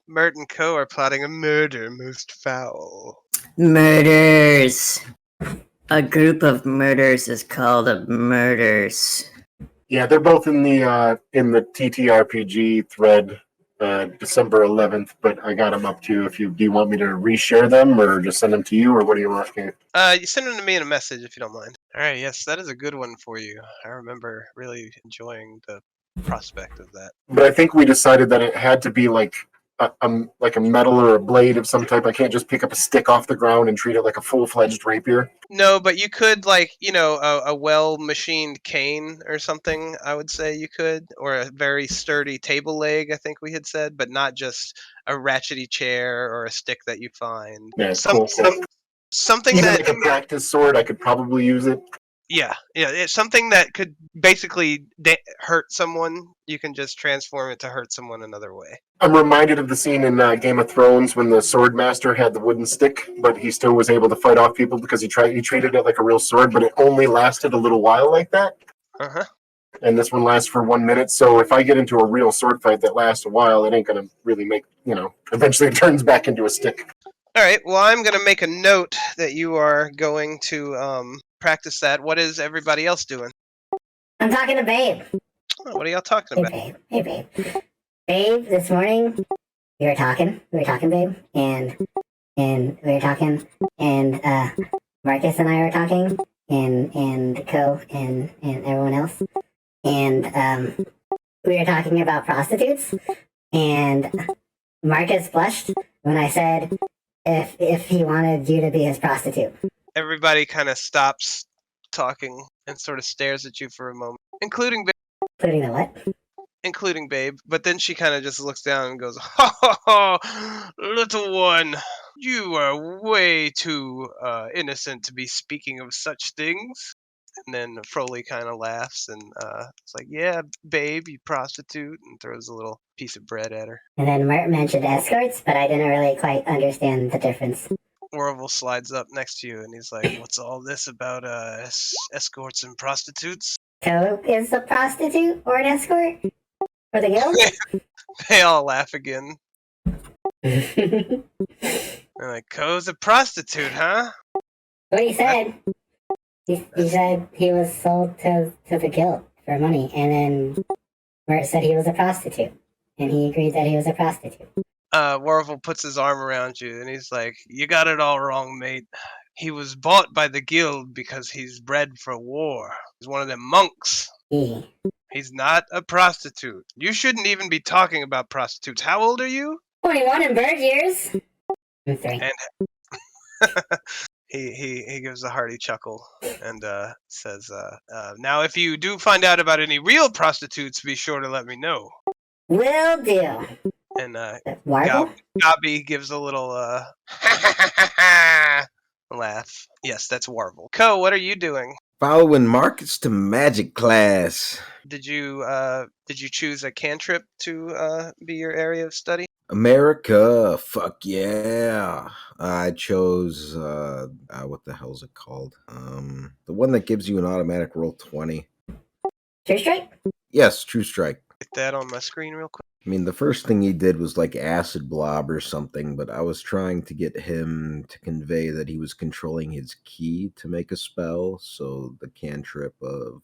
Mert and Co. are plotting a murder most foul. Murders. A group of murders is called a murders. Yeah, they're both in the TTRPG thread, December 11th. But I got them up too. Do you want me to reshare them or just send them to you, or what do you want? You send them to me in a message if you don't mind. All right, yes, that is a good one for you. I remember really enjoying the prospect of that. But I think we decided that it had to be like a metal or a blade of some type. I can't just pick up a stick off the ground and treat it like a full-fledged rapier. No, but you could, like, a well-machined cane or something, I would say you could. Or a very sturdy table leg, I think we had said, but not just a ratchety chair or a stick that you find. Yeah, Something even that... like a practice sword, I could probably use it. Yeah, it's something that could basically hurt someone. You can just transform it to hurt someone another way. I'm reminded of the scene in Game of Thrones when the sword master had the wooden stick, but he still was able to fight off people because he treated it like a real sword, but it only lasted a little while like that. Uh-huh. And this one lasts for 1 minute, so if I get into a real sword fight that lasts a while, it ain't going to really make, eventually it turns back into a stick. All right, well, I'm going to make a note that you are going to practice that. What is everybody else doing? I'm talking to Babe. Oh, what are y'all talking about? Hey, Babe. Babe, this morning, we were talking, Babe, and we were talking, and Marcus and I were talking, and Co, and everyone else, and we were talking about prostitutes, and Marcus blushed when I said if he wanted you to be his prostitute. Everybody kind of stops talking and sort of stares at you for a moment, including Babe. Including the what? Including Babe, but then she kind of just looks down and goes, "Ha ha ha, little one, you are way too innocent to be speaking of such things." And then Froley kind of laughs and it's like, "Yeah, Babe, you prostitute," and throws a little piece of bread at her. And then Mert mentioned escorts, but I didn't really quite understand the difference. Orville slides up next to you and he's like, "What's all this about escorts and prostitutes?" Co is a prostitute or an escort? For the guild? They all laugh again. They're like, "Co's a prostitute, huh?" What he said. He said he was sold to the guild for money, and then Mert said he was a prostitute, and he agreed that he was a prostitute. Warvel puts his arm around you and he's like, "You got it all wrong, mate. He was bought by the guild because he's bred for war. He's one of them monks. He's not a prostitute. You shouldn't even be talking about prostitutes. How old are you?" 21 in bird years. I'm 3. And he gives a hearty chuckle and says, "Now if you do find out about any real prostitutes, be sure to let me know." Will do. And Warble? gives a little laugh. Yes, that's Warble. Co, what are you doing? Following Marcus to magic class. Did you choose a cantrip to be your area of study? America, fuck yeah. I chose what the hell's it called? The one that gives you an automatic roll 20. True Strike? Yes, True Strike. Get that on my screen real quick. I mean, the first thing he did was like acid blob or something, but I was trying to get him to convey that he was controlling his ki to make a spell, so the cantrip of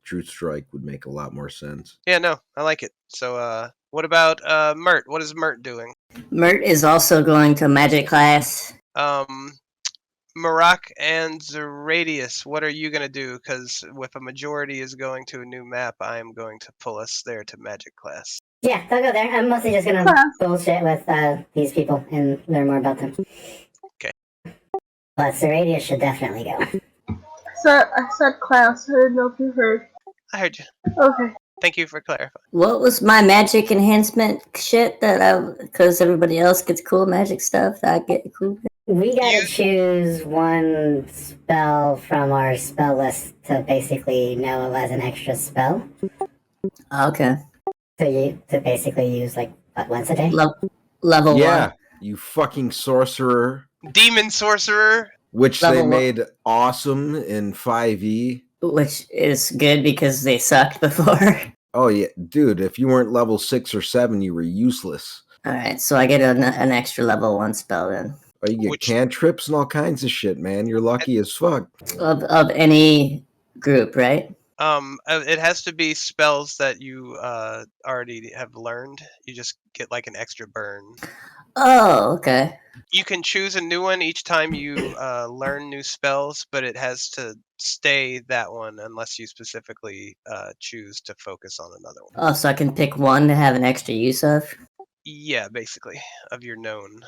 True Strike would make a lot more sense. Yeah, no, I like it. So, what about Mert? What is Mert doing? Mert is also going to magic class. Marak and Zeradius, what are you going to do? Because if a majority is going to a new map, I am going to pull us there to magic class. Yeah, they'll go there. I'm mostly just gonna bullshit with these people and learn more about them. Okay. But Zeradius should definitely go. So I said class. I didn't know if you heard. I heard you. Okay. Thank you for clarifying. What was my magic enhancement shit because everybody else gets cool magic stuff, I get cool. We gotta choose one spell from our spell list to basically know as an extra spell. Okay. To basically use like once a day. Level 1. You fucking sorcerer. Demon sorcerer. Which Level they made awesome in 5e. Which is good because they sucked before. Oh yeah, dude, if you weren't level 6 or 7, you were useless. All right, so I get an extra level 1 spell then. Oh, you get Which- cantrips and all kinds of shit, man. You're lucky as fuck. Of any group, right? It has to be spells that you already have learned. You just get like an extra burn. Oh, okay. You can choose a new one each time you learn new spells, but it has to stay that one unless you specifically choose to focus on another one. Oh, so I can pick one to have an extra use of? Yeah, basically, of your known.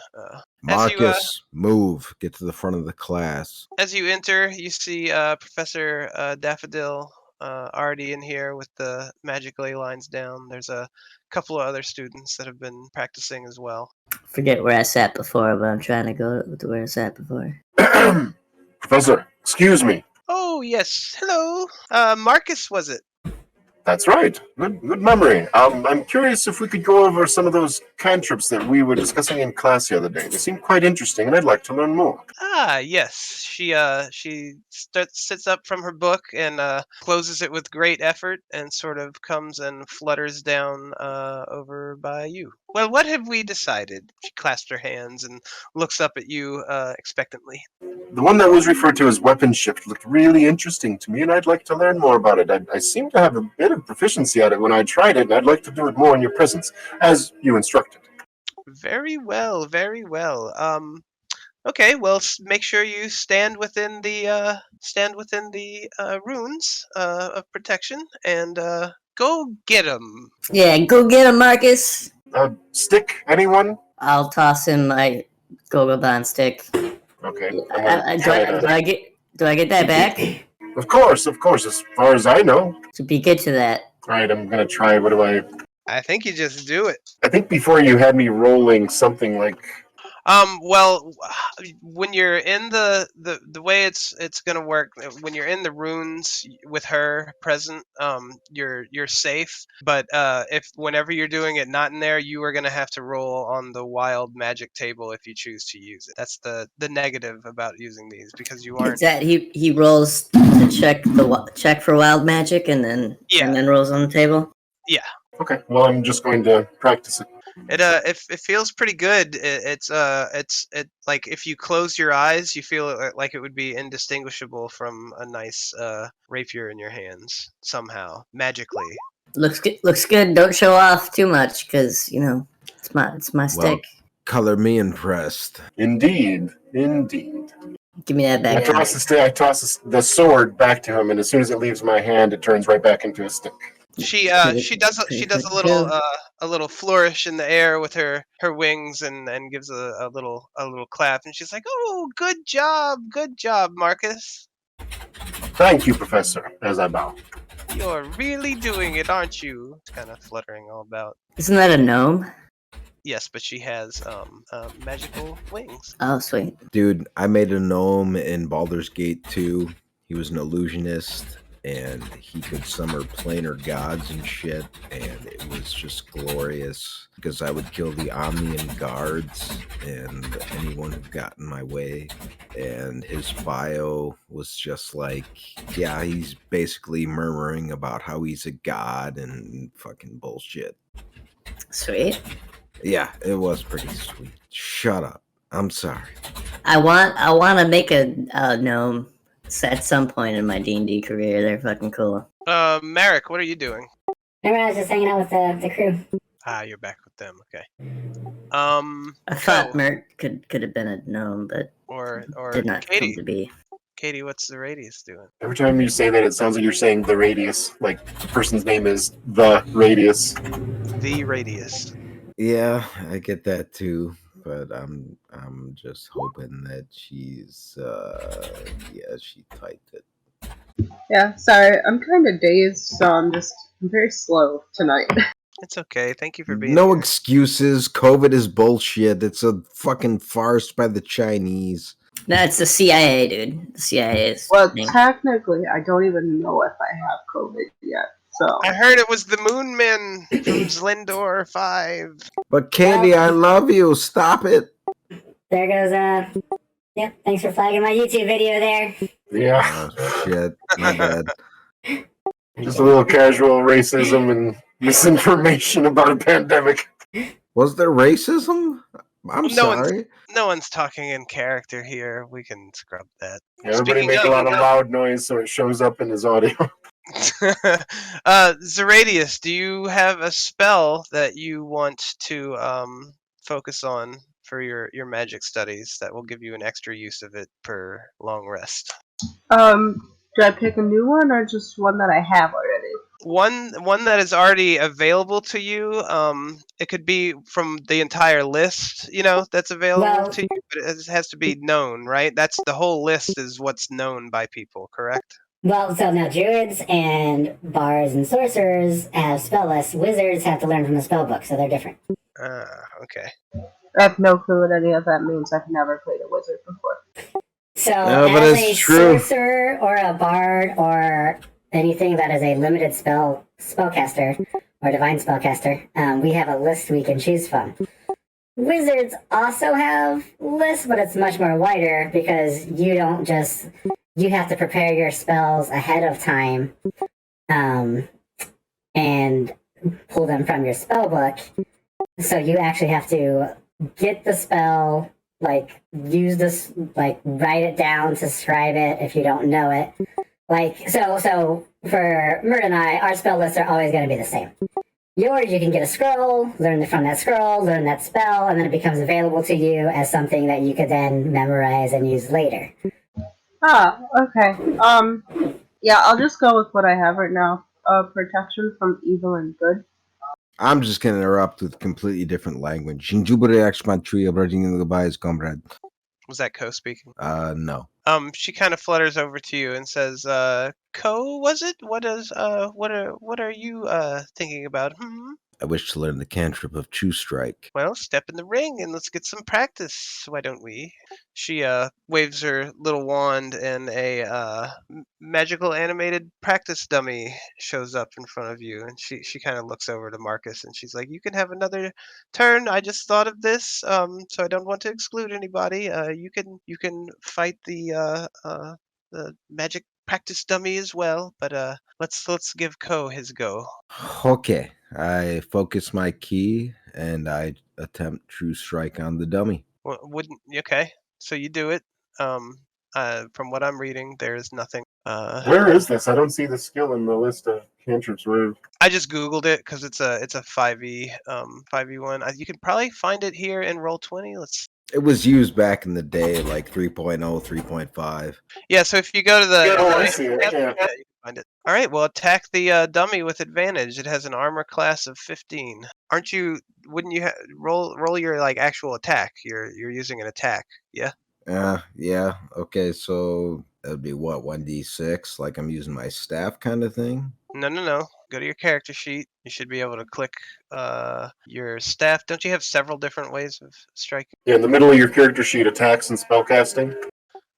Marcus, move. Get to the front of the class. As you enter, you see Professor Daffodil already in here with the magic ley lines down. There's a couple of other students that have been practicing as well. Forget where I sat before, but I'm trying to go to where I sat before. Professor, excuse me. Oh, yes. Hello. Marcus, was it? That's right. Good memory. I'm curious if we could go over some of those cantrips that we were discussing in class the other day. They seem quite interesting, and I'd like to learn more. Ah, yes. She sits up from her book and closes it with great effort and sort of comes and flutters down over by you. Well, what have we decided? She clasps her hands and looks up at you expectantly. The one that was referred to as weapon shift looked really interesting to me, and I'd like to learn more about it. I seem to have a bit of proficiency at it when I tried it, and I'd like to do it more in your presence, as you instructed. Very well, very well. Okay, well, make sure you stand within the runes of protection and go get them. Yeah, go get him, Marcus. Stick, anyone? I'll toss him my Gogobon stick. Okay. Do I get that back? Of course, as far as I know. To be good to that. All right, I'm going to try. What do I think you just do it. I think before you had me rolling something like... Well, when you're in the way it's gonna work, when you're in the runes with her present, you're safe. But if whenever you're doing it not in there, you are gonna have to roll on the wild magic table if you choose to use it. That's the negative about using these, because you aren't. Is that he rolls to check for wild magic and then rolls on the table? Yeah. Okay, well, I'm just going to practice it. It feels pretty good. It's like if you close your eyes, you feel like it would be indistinguishable from a nice rapier in your hands somehow, magically. Looks good. Don't show off too much, because it's my stick. Color me impressed. Indeed. Give me that back. I toss the sword back to him, and as soon as it leaves my hand, it turns right back into a stick. She does a little flourish in the air with her wings and gives a little clap, and she's like, "Oh, good job, Marcus. Thank you, Professor." As I bow. You're really doing it, aren't you?" It's kind of fluttering all about. Isn't that a gnome? Yes, but she has magical wings. Oh, sweet. Dude, I made a gnome in Baldur's Gate 2. He was an illusionist, and he could summon planar gods and shit, and it was just glorious, because I would kill the Omnian guards and anyone who got in my way, and his bio was just like, yeah, he's basically murmuring about how he's a god and fucking bullshit. Sweet. Yeah, it was pretty sweet. Shut up. I'm sorry. I want to make a gnome at some point in my D&D career. They're fucking cool. Merrick, what are you doing? Remember, I was just hanging out with the crew. Ah, you're back with them. Okay. I thought Merrick could have been a gnome, but or did not Katie. come to be. Katie, what's the Radius doing? Every time you say that, it sounds like you're saying the Radius. Like the person's name is the Radius. The Radius. Yeah, I get that too, but I'm just hoping that she's she typed it. Yeah, sorry, I'm kind of dazed, so I'm very slow tonight. It's okay. Thank you for being No here. excuses. COVID is bullshit. It's a fucking farce by the Chinese. That's the CIA, dude. The CIA is. Well, technically, I don't even know if I have COVID yet, so... I heard it was the Moon Men from Zlindor 5. But Katie, I love you. Stop it. There goes, yeah, thanks for flagging my YouTube video there. Yeah. Oh, shit. My bad. Just a little casual racism and misinformation about a pandemic. Was there racism? I'm No one's sorry. no one's talking in character here. We can scrub that. Everybody make a lot of loud noise so it shows up in his audio. Zeradius, do you have a spell that you want to focus on for your magic studies that will give you an extra use of it per long rest? Do I pick a new one or just one that I have already? One that is already available to you. It could be from the entire list, that's available to you, but it has to be known, right? That's the whole list is what's known by people, correct? Well, so now druids and bards and sorcerers have spell lists. Wizards have to learn from the spell book, so they're different. Okay. I have no clue what any of that means. I've never played a wizard before. So, but as it's a true. sorcerer or a bard or anything that is a limited spellcaster or divine spellcaster, we have a list we can choose from. Wizards also have lists, but it's much more wider because you don't just... You have to prepare your spells ahead of time and pull them from your spell book. So you actually have to get the spell, use this, write it down to scribe it if you don't know it. So for Mert and I, our spell lists are always going to be the same. Yours, you can get a scroll, learn from that scroll, learn that spell, and then it becomes available to you as something that you could then memorize and use later. Okay. Yeah, I'll just go with what I have right now. Protection from evil and good. I'm just going to interrupt with completely different language. Was that Ko speaking? No. She kind of flutters over to you and says, Ko, was it? What are you thinking about? I wish to learn the cantrip of True Strike. Well, step in the ring and let's get some practice. Why don't we? She waves her little wand and a magical animated practice dummy shows up in front of you. And she kind of looks over to Marcus and she's like, "You can have another turn. I just thought of this, so I don't want to exclude anybody. You can fight the magic practice dummy as well. But let's give Ko his go." Okay. I focus my ki and I attempt True Strike on the dummy. Okay? So you do it. From what I'm reading, there is nothing. Where is this? I don't see the skill in the list of cantrips. Where? I just googled it because it's a 5e 5e1. You can probably find it here in Roll20. It was used back in the day, like 3.0, 3.5. Yeah, so if you go to the I see it. Yeah. you can find it. All right, well, attack the dummy with advantage. It has an armor class of 15. Wouldn't you roll your actual attack? You're using an attack, yeah? Yeah. Okay, so that'd be what, 1d6? Like I'm using my staff kind of thing? No. Go to your character sheet. You should be able to click your staff. Don't you have several different ways of striking? Yeah, in the middle of your character sheet, attacks and spellcasting.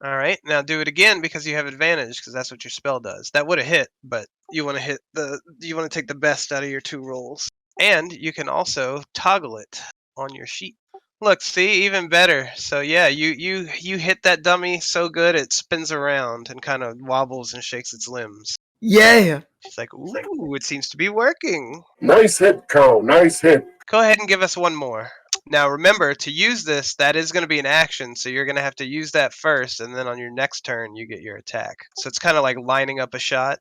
All right, now do it again because you have advantage because that's what your spell does. That would have hit, but you want to take the best out of your two rolls, and you can also toggle it on your sheet. Look, see, even better. So yeah, you hit that dummy so good it spins around and kind of wobbles and shakes its limbs. Yeah. She's like, ooh, it seems to be working. Nice hit, Ko. Nice hit. Go ahead and give us one more. Now remember, to use this, that is going to be an action, so you're going to have to use that first, and then on your next turn, you get your attack. So it's kind of like lining up a shot,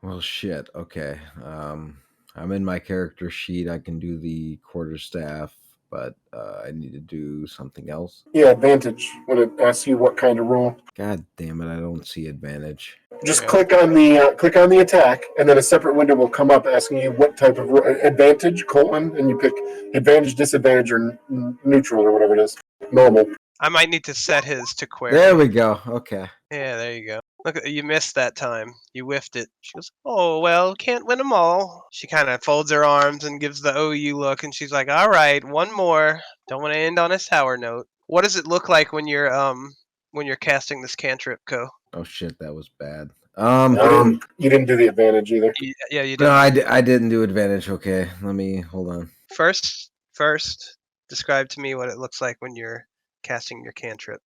Well, shit. Okay. I'm in my character sheet. I can do the quarterstaff, but I need to do something else. Yeah, advantage when it asks you what kind of roll. God damn it! I don't see advantage. Just click on the attack, and then a separate window will come up asking you what type of advantage : and you pick advantage, disadvantage, or neutral, or whatever it is. Normal. I might need to set his to query. There we go. Okay. Yeah, there you go. Look, you missed that time. You whiffed it. She goes, "Oh, well, can't win them all." She kind of folds her arms and gives the OU look, and she's like, "All right, one more. Don't want to end on a sour note." What does it look like when you're casting this cantrip, Ko? Oh shit, that was bad. You didn't do the advantage either. Yeah, you did. No, I didn't do advantage. Okay, let me hold on. First, describe to me what it looks like when you're casting your cantrip.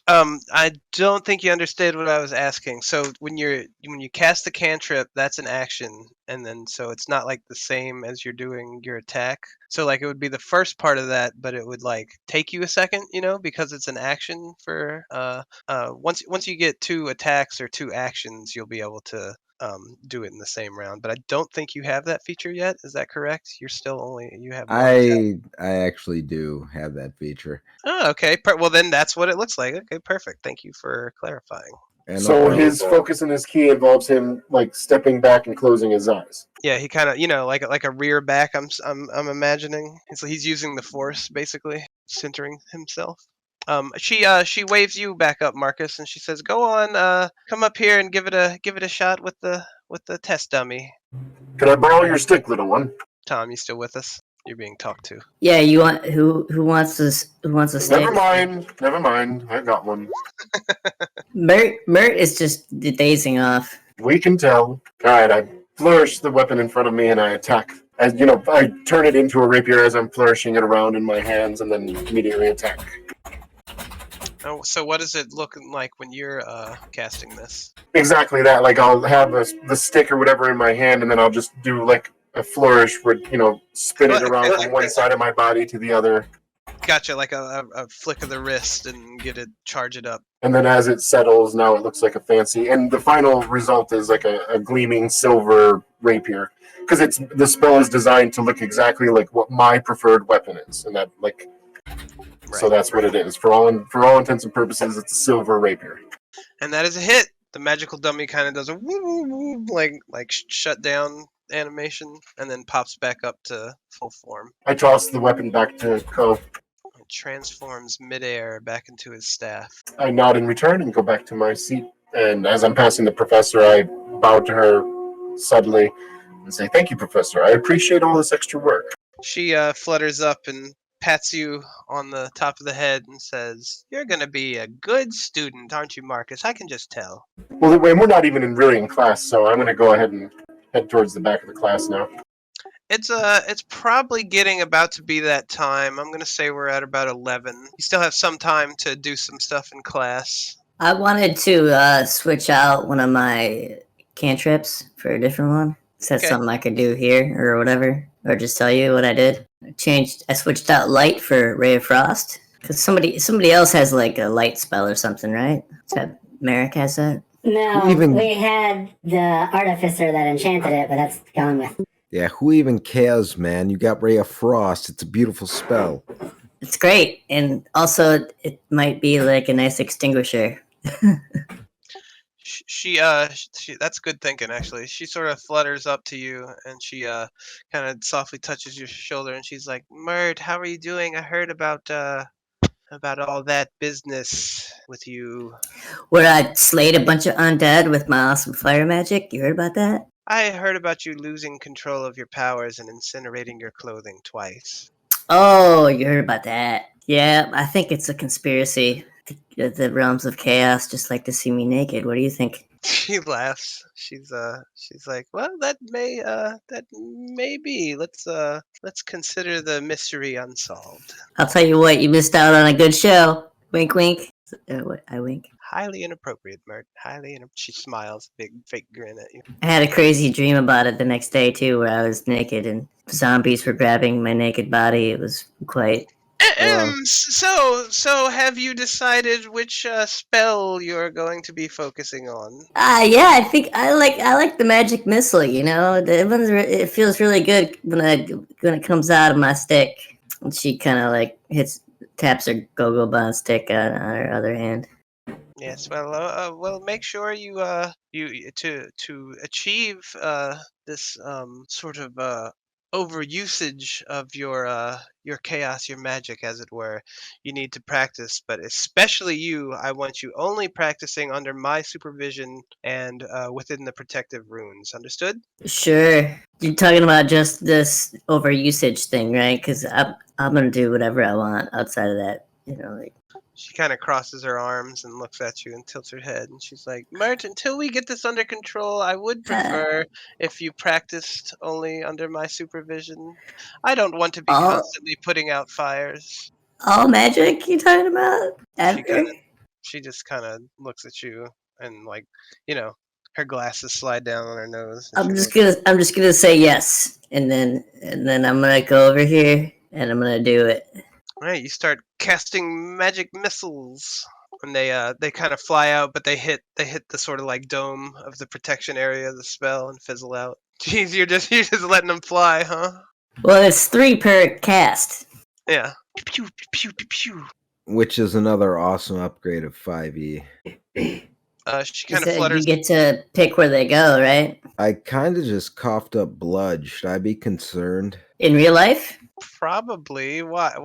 I don't think you understood what I was asking. So when you cast the cantrip, that's an action, and then so it's not like the same as you're doing your attack. So like it would be the first part of that, but it would like take you a second, because it's an action for once you get 2 attacks or 2 actions, you'll be able to do it in the same round. But I don't think you have that feature yet. Is that correct? You have one attack. I actually do have that feature. Oh, okay. Well, then that's what it looks like. Okay, perfect. Thank you for clarifying. And So his focus and his key involves him like stepping back and closing his eyes. Yeah, he kind of, like a rear back. I'm imagining. He's using the force basically, centering himself. She waves you back up, Marcus, and she says, "Go on, come up here and give it a shot with the test dummy." Can I borrow your stick, little one? Tom, you still with us? You're being talked to. Yeah, you want who wants this? Who wants a stick? Never mind. I got one. Mert is just dazing off. We can tell. All right, I flourish the weapon in front of me and I attack. As I turn it into a rapier as I'm flourishing it around in my hands, and then immediately attack. Oh, so what does it look like when you're casting this? Exactly that. Like I'll have the stick or whatever in my hand, and then I'll just do like a flourish where spin it around from one side of my body to the other. Gotcha, like a flick of the wrist and charge it up. And then as it settles, now it looks like a fancy. And the final result is like a gleaming silver rapier, because the spell is designed to look exactly like what my preferred weapon is, and that like. Right. So that's what it is. For all intents and purposes, it's a silver rapier. And that is a hit. The magical dummy kind of does a woo woo woo, like shut down animation, and then pops back up to full form. I toss the weapon back to Ko. It transforms midair back into his staff. I nod in return and go back to my seat. And as I'm passing the professor, I bow to her subtly and say, "Thank you, Professor. I appreciate all this extra work." She flutters up and pats you on the top of the head and says, "You're going to be a good student, aren't you, Marcus? I can just tell." Well, we're not even really in class, so I'm going to go ahead and head towards the back of the class now. It's probably getting about to be that time. I'm going to say we're at about 11. You still have some time to do some stuff in class. I wanted to switch out one of my cantrips for a different one. Is that something I could do here or whatever? Or just tell you what I did? I switched out light for Ray of Frost. Because somebody else has like a light spell or something, right? Is that Merrick has that? No, we had the artificer that enchanted it, but that's gone with. Yeah, who even cares, man? You got Ray of Frost. It's a beautiful spell. It's great. And also, it might be like a nice extinguisher. She that's good thinking, actually. She sort of flutters up to you, and she kind of softly touches your shoulder, and she's like, "Mert, how are you doing? I heard about all that business with you. Where I slayed a bunch of undead with my awesome fire magic. You heard about that? I heard about you losing control of your powers and incinerating your clothing twice." Oh, you heard about that? Yeah, I think it's a conspiracy. The realms of chaos just like to see me naked. What do you think? She laughs. She's like, "Well, that may be. Let's consider the mystery unsolved." I'll tell you what, you missed out on a good show. Wink, wink. I wink. Highly inappropriate, Mert. She smiles, big fake grin at you. I had a crazy dream about it the next day too, where I was naked and zombies were grabbing my naked body. It was quite. So have you decided which spell you're going to be focusing on? Yeah, I think I like the magic missile. It feels really good when it comes out of my stick. And she kind of like taps her go-go bond stick on her other hand. Yes, well, make sure you to achieve this sort of overusage of your chaos, your magic, as it were. You need to practice, but especially you, I want you only practicing under my supervision and within the protective runes. Understood? Sure. You're talking about just this overusage thing, right? Because I'm gonna do whatever I want outside of that. She kind of crosses her arms and looks at you and tilts her head, and she's like, "Mert, until we get this under control, I would prefer if you practiced only under my supervision. I don't want to be constantly putting out fires." All magic you talking about? Ever? She just kind of looks at you and like, you know, her glasses slide down on her nose. And I'm just gonna say yes, and then I'm gonna go over here and I'm gonna do it. All right, you start casting magic missiles, and they kind of fly out, but they hit the sort of like dome of the protection area of the spell and fizzle out. Jeez, you're just letting them fly, huh? Well, it's 3 per cast. Yeah. Pew, pew, pew, pew. Which is another awesome upgrade of 5e. She kind of So flutters. you get to pick where they go, right? I kind of just coughed up blood. Should I be concerned? In real life, Probably. What?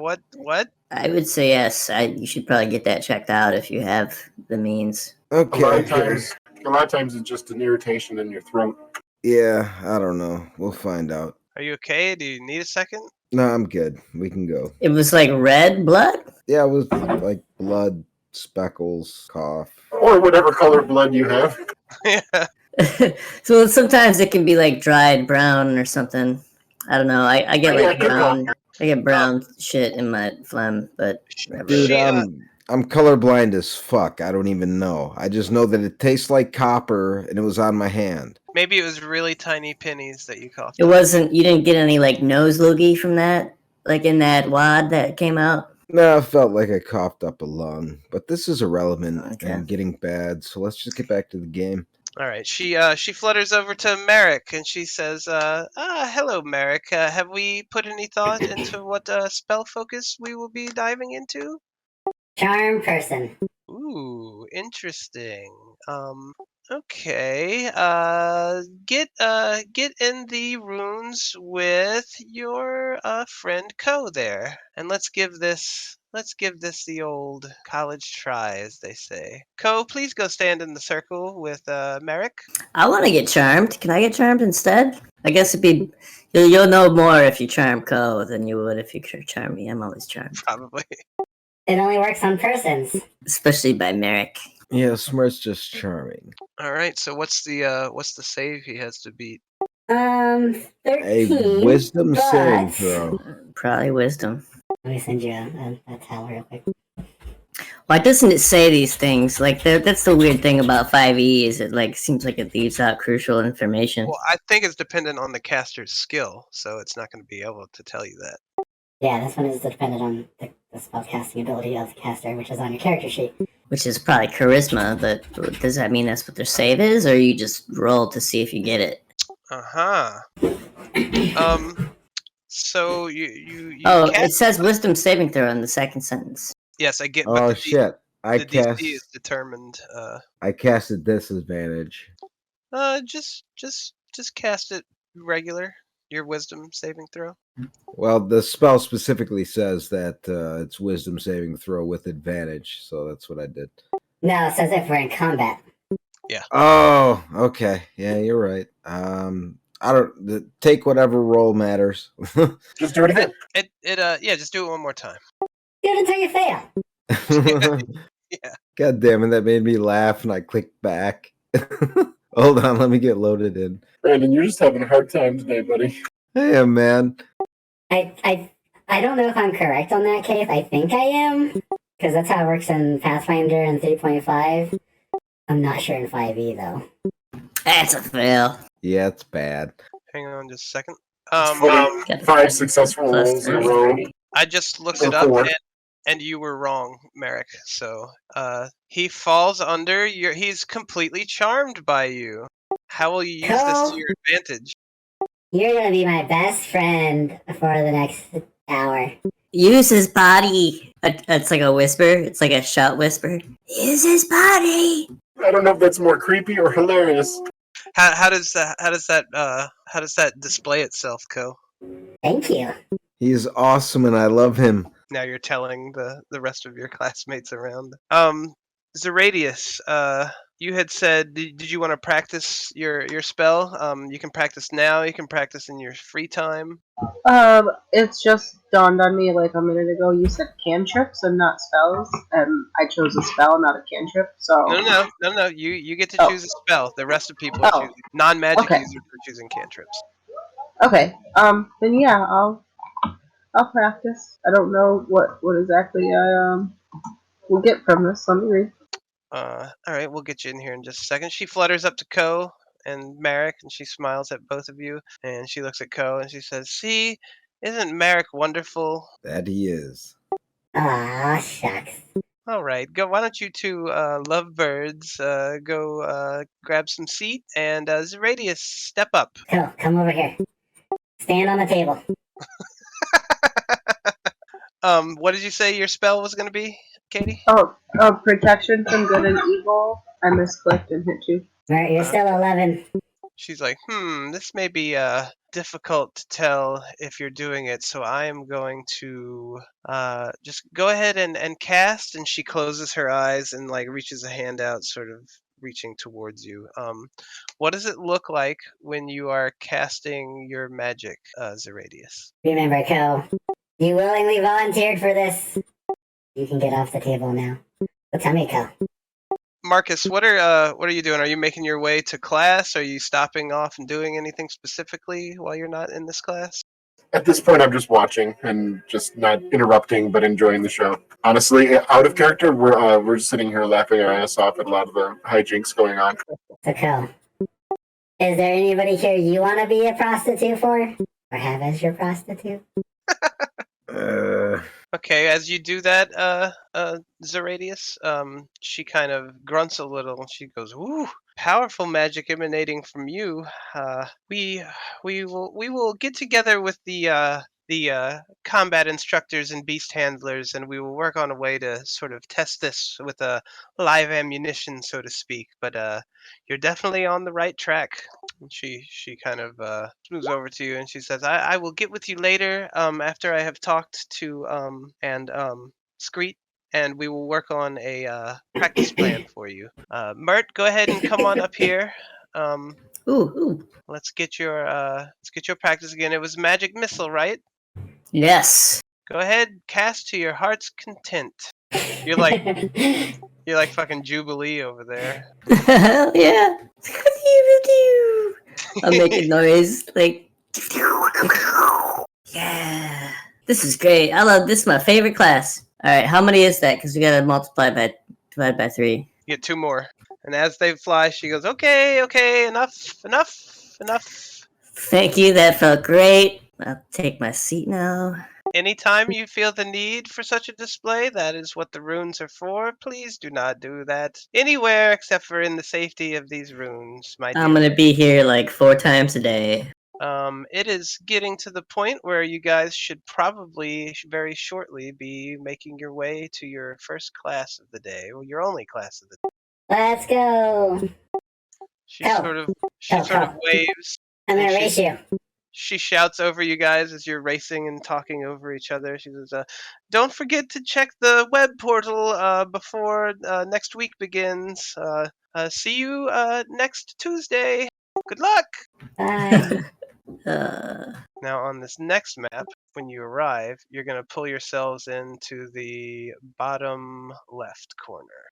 I would say yes. You should probably get that checked out if you have the means. Okay. A lot of times it's just an irritation in your throat. Yeah, I don't know. We'll find out. Are you okay? Do you need a second? No, I'm good. We can go. It was like red blood? Yeah, it was like blood, speckles, cough. Or whatever color blood you have. Yeah. So sometimes it can be like dried brown or something. I don't know. I get like brown. I get brown shit in my phlegm, but Dude, She, I'm colorblind as fuck. I don't even know. I just know that it tastes like copper and it was on my hand. Maybe it was really tiny pennies that you coughed. it wasn't. You didn't get any like nose loogie from that, like in that wad that came out. No, I felt like I coughed up a lung, but this is irrelevant Okay. and getting bad, so let's just get back to the game. All right. She flutters over to Merrick and she says, hello, Merrick. Have we put any thought into what spell focus we will be diving into? Charm person. Ooh, interesting. Okay. Get in the runes with your friend Ko there, and let's give this the old college try, as they say. Ko, please go stand in the circle with Merrick. I want to get charmed. Can I get charmed instead? I guess it'd be. You'll know more if you charm Ko than you would if you charm me. I'm always charmed, Probably. It only works on persons. especially by Merrick. Yeah, Smart's just charming. All right. So what's the save he has to beat? 13. A wisdom but- saving throw. Probably wisdom. Let me send you a towel real quick. Why doesn't it say these things? Like that's the weird thing about 5e is it like seems like it leaves out crucial information. Well, I think it's dependent on the caster's skill, so it's not going to be able to tell you that. Yeah, this one is dependent on the spellcasting ability of the caster, which is on your character sheet. Which is probably charisma, but does that mean that's what their save is, or you just roll to see if you get it? Uh-huh. So you Oh, cast. it says wisdom saving throw in the second sentence. Yes, I get. But Oh the shit! I the cast. DC is determined. I cast at disadvantage. Just cast it regular. Your wisdom saving throw. Well, the spell specifically says that it's wisdom saving throw with advantage, so that's what I did. No, it says if we're in combat. Oh, okay. Yeah, you're right. I don't take whatever roll matters. Just do it again. Yeah, just do it one more time. Do it until you fail. Yeah. God damn it, that made me laugh and I clicked back. Hold on, let me get loaded in. Brandon, you're just having a hard time today, buddy. Hey, man. I don't know if I'm correct on that, Keith. I think I am, because that's how it works in Pathfinder and 3.5. I'm not sure in 5e though. That's a fail. Yeah, it's bad. Hang on just a second. Got 5 successful plus rolls in a 3. row. I just looked Or it up, 4. and you were wrong, Merrick. So, he falls under your. He's completely charmed by you. How will you use this to Cool. your advantage? You're gonna be my best friend for the next hour. Use his body. It's like a whisper. It's like a shout whisper. Use his body. I don't know if that's more creepy or hilarious. How does that display itself, Ko? Thank you. He's awesome and I love him. Now you're telling the rest of your classmates around. Zeradius, you had said, did you want to practice your spell? You can practice now. You can practice in your free time. It's just dawned on me like a minute ago. You said cantrips and not spells, and I chose a spell, not a cantrip. So No. You get to Oh. choose a spell. The rest of people are Oh. choosing non-magic Okay. users are choosing cantrips. okay. Then yeah, I'll practice. I don't know what exactly I will get from this. Let me read. All right, we'll get you in here in just a second. She flutters up to Ko and Marek, and she smiles at both of you. And she looks at Ko and she says, "See, isn't Marek wonderful?" That he is. Aw, shucks. All right, go. Why don't you two lovebirds go grab some seat, and Zeradius, step up. Cool, come over here. Stand on the table. What did you say your spell was going to be, Katie? Oh, protection from good and evil. I misclicked and hit you. Mert, you're still 11. She's like, this may be difficult to tell if you're doing it, so I am going to just go ahead and cast. And she closes her eyes and like reaches a hand out, sort of reaching towards you. What does it look like when you are casting your magic, Zeradius? Remember, Ko, you willingly volunteered for this. You can get off the table now. So tell me, Ko. Marcus, what are you doing? Are you making your way to class? Are you stopping off and doing anything specifically while you're not in this class? At this point, I'm just watching and just not interrupting, but enjoying the show. Honestly, out of character, we're just sitting here laughing our ass off at a lot of the hijinks going on. So, Ko, is there anybody here you want to be a prostitute for? Or have as your prostitute? Okay, as you do that, Zeradius, she kind of grunts a little and she goes, "Ooh, powerful magic emanating from you. We will get together with the combat instructors and beast handlers, and we will work on a way to sort of test this with a live ammunition, so to speak. But you're definitely on the right track." And she kind of moves over to you and she says, I will get with you later after I have talked to Screet, and we will work on a practice plan for you. Mert, go ahead and come on up here. Ooh. Let's get your practice again. It was magic missile, right? Yes. Go ahead, cast to your heart's content. You're like fucking Jubilee over there. Hell yeah. I'm making noise like. Yeah. This is great. I love this. Is my favorite class. All right, how many is that? Because we gotta divide by 3. You get 2 more. And as they fly, she goes, okay, enough. Thank you. That felt great. I'll take my seat now. Anytime you feel the need for such a display, that is what the runes are for. Please do not do that anywhere except for in the safety of these runes, my dear. I'm gonna be here like 4 times a day. It is getting to the point where you guys should probably very shortly be making your way to your first class of the day, or your only class of the day. Let's go. She sort of waves. I'm gonna race you. She shouts over you guys as you're racing and talking over each other. She says, don't forget to check the web portal before next week begins. See you next Tuesday. Good luck! Bye. Now on this next map, when you arrive, you're going to pull yourselves into the bottom left corner.